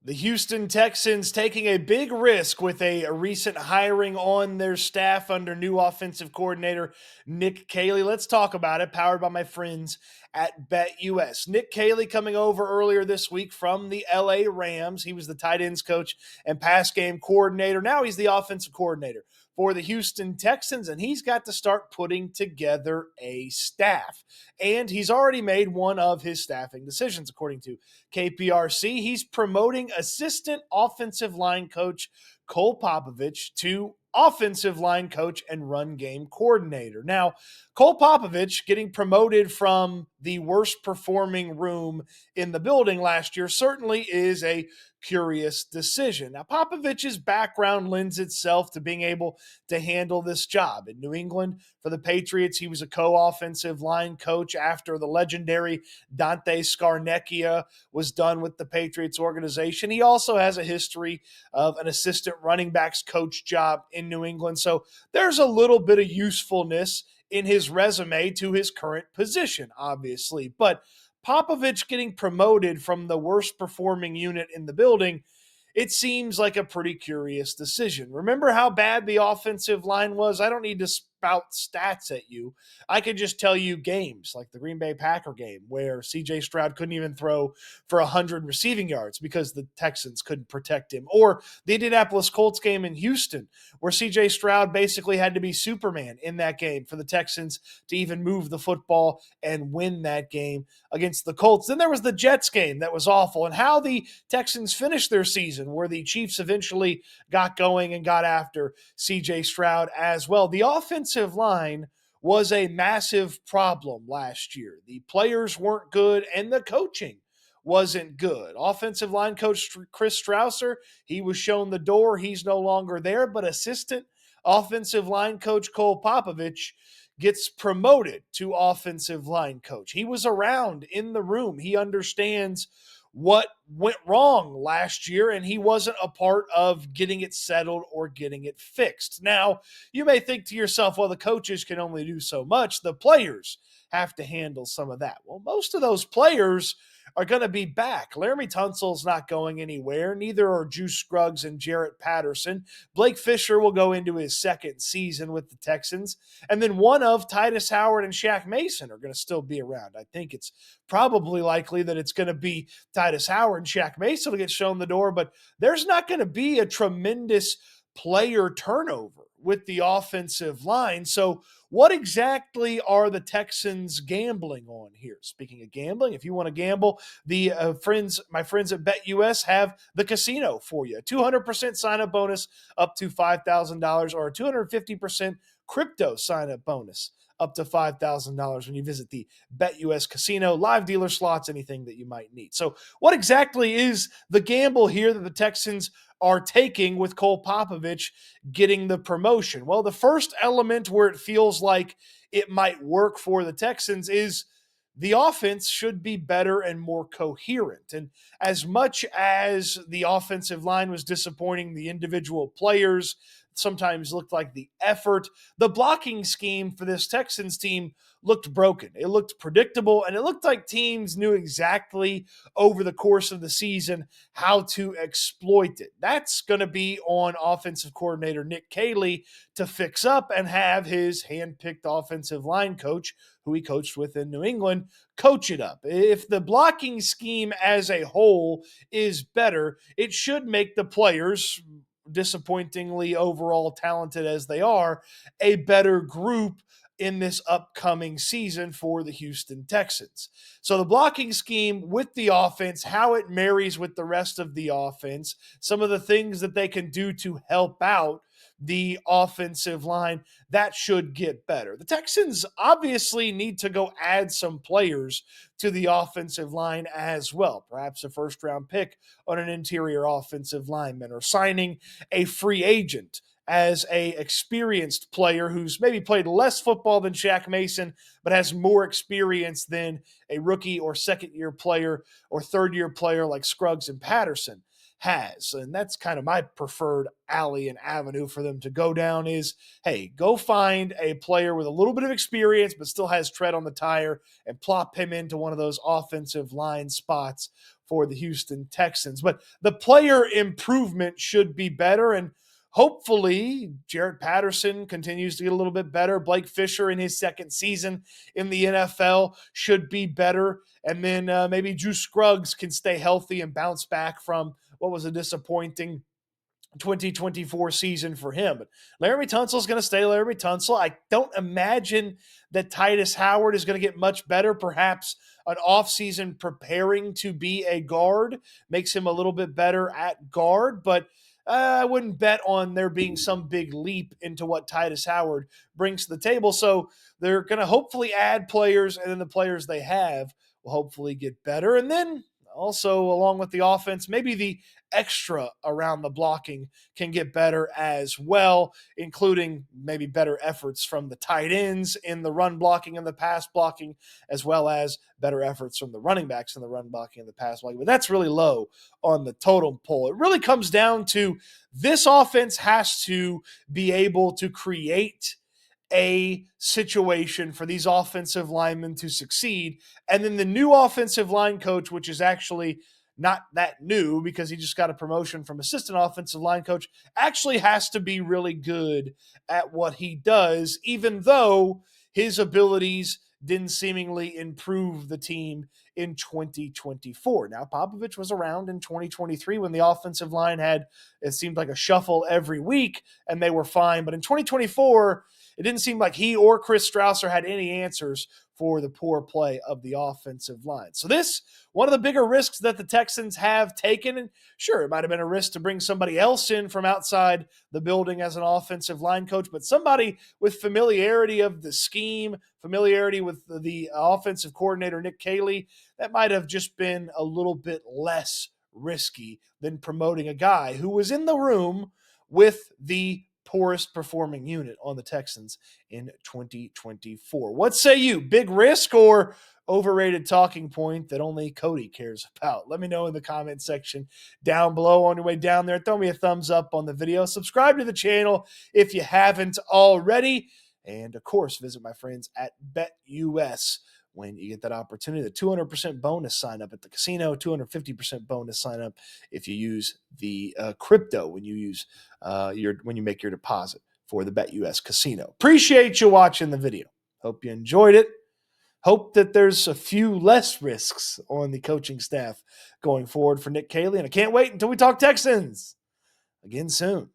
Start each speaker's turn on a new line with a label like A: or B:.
A: The Houston Texans taking a big risk with a recent hiring on their staff under new offensive coordinator Nick Caley. Let's talk about it, powered by my friends at BetUS. Nick Caley coming over earlier this week from the LA Rams. He was the tight ends coach and pass game coordinator. Now he's the offensive coordinator for the Houston Texans, and he's got to start putting together a staff. And he's already made one of his staffing decisions, according to KPRC. He's promoting assistant offensive line coach Cole Papovich to offensive line coach and run game coordinator. Now, Cole Papovich getting promoted from the worst performing room in the building last year certainly is a curious decision. Now, Popovich's background lends itself to being able to handle this job. In New England, for the Patriots, he was a co-offensive line coach after the legendary Dante Scarnecchia was done with the Patriots organization. He also has a history of an assistant running backs coach job in New England. So there's a little bit of usefulness in his resume to his current position, obviously. But Popovich getting promoted from the worst performing unit in the building, it seems like a pretty curious decision. Remember how bad the offensive line was? I don't need to spout stats at you. I could just tell you games like the Green Bay Packer game where CJ Stroud couldn't even throw for 100 receiving yards because the Texans couldn't protect him. Or the Indianapolis Colts game in Houston where CJ Stroud basically had to be Superman in that game for the Texans to even move the football and win that game against the Colts. Then there was the Jets game that was awful, and how the Texans finished their season where the Chiefs eventually got going and got after CJ Stroud as well. The offensive line was a massive problem last year. The players weren't good and the coaching wasn't good. Offensive line coach Chris Strausser, he was shown the door. He's no longer there, but assistant offensive line coach Cole Popovich gets promoted to offensive line coach. He was around in the room. He understands what went wrong last year, and he wasn't a part of getting it settled or getting it fixed. Now, you may think to yourself, well, the coaches can only do so much. The players have to handle some of that. Well, most of those players are going to be back. Laramie Tunsil's not going anywhere. Neither are Juice Scruggs and Jarrett Patterson. Blake Fisher will go into his second season with the Texans. And then one of Titus Howard and Shaq Mason are going to still be around. I think it's probably likely that it's going to be Titus Howard and Shaq Mason will get shown the door, but there's not going to be a tremendous player turnover with the offensive line. So what exactly are the Texans gambling on here? Speaking of gambling, if you want to gamble, the my friends at BetUS have the casino for you. A 200% sign-up bonus up to $5,000 or a 250% crypto sign-up bonus up to $5,000 when you visit the BetUS casino, live dealer slots, anything that you might need. So what exactly is the gamble here that the Texans are taking with Cole Popovich getting the promotion? Well, the first element where it feels like it might work for the Texans is the offense should be better and more coherent. And as much as the offensive line was disappointing, the individual players sometimes looked like the effort, the blocking scheme for this Texans team looked broken. It looked predictable, and it looked like teams knew exactly over the course of the season how to exploit it. That's going to be on offensive coordinator Nick Caley to fix up and have his hand-picked offensive line coach, who he coached with in New England, coach it up. If the blocking scheme as a whole is better, it should make the players, disappointingly overall talented as they are, a better group in this upcoming season for the Houston Texans. So the blocking scheme with the offense, how it marries with the rest of the offense, some of the things that they can do to help out the offensive line, that should get better. The Texans obviously need to go add some players to the offensive line as well. Perhaps a first-round pick on an interior offensive lineman or signing a free agent as a experienced player who's maybe played less football than Shaq Mason, but has more experience than a rookie or second-year player or third-year player like Scruggs and Patterson has. And that's kind of my preferred alley and avenue for them to go down is, hey, go find a player with a little bit of experience but still has tread on the tire and plop him into one of those offensive line spots for the Houston Texans. But the player improvement should be better, and hopefully Jarrett Patterson continues to get a little bit better. Blake Fisher in his second season in the NFL should be better. And then maybe Drew Scruggs can stay healthy and bounce back from what was a disappointing 2024 season for him. But Laramie Tunsil's going to stay Laramie Tunsil. I don't imagine that Titus Howard is going to get much better. Perhaps an offseason preparing to be a guard makes him a little bit better at guard, but I wouldn't bet on there being some big leap into what Titus Howard brings to the table. So they're going to hopefully add players, and then the players they have will hopefully get better. And then also, along with the offense, maybe the extra around the blocking can get better as well, including maybe better efforts from the tight ends in the run blocking and the pass blocking, as well as better efforts from the running backs in the run blocking and the pass blocking. But that's really low on the totem pole. It really comes down to this offense has to be able to create a situation for these offensive linemen to succeed. And then the new offensive line coach, which is actually not that new because he just got a promotion from assistant offensive line coach, actually has to be really good at what he does, even though his abilities didn't seemingly improve the team in 2024. Now, Papovich was around in 2023 when the offensive line had, it seemed like a shuffle every week, and they were fine. But in 2024, it didn't seem like he or Chris Strausser had any answers for the poor play of the offensive line. So this, one of the bigger risks that the Texans have taken, and sure, it might have been a risk to bring somebody else in from outside the building as an offensive line coach, but somebody with familiarity of the scheme, familiarity with the offensive coordinator, Nick Caley, that might have just been a little bit less risky than promoting a guy who was in the room with the poorest performing unit on the Texans in 2024. What say you? Big risk or overrated talking point that only Cody cares about? Let me know in the comment section down below. On your way down there, throw me a thumbs up on the video. Subscribe to the channel if you haven't already. And of course, visit my friends at BetUS when you get that opportunity. The 200% bonus sign up at the casino, 250% bonus sign up if you use the crypto when you use when you make your deposit for the BetUS casino. Appreciate you watching the video. Hope you enjoyed it. Hope that there's a few less risks on the coaching staff going forward for Nick Caley. And I can't wait until we talk Texans again soon.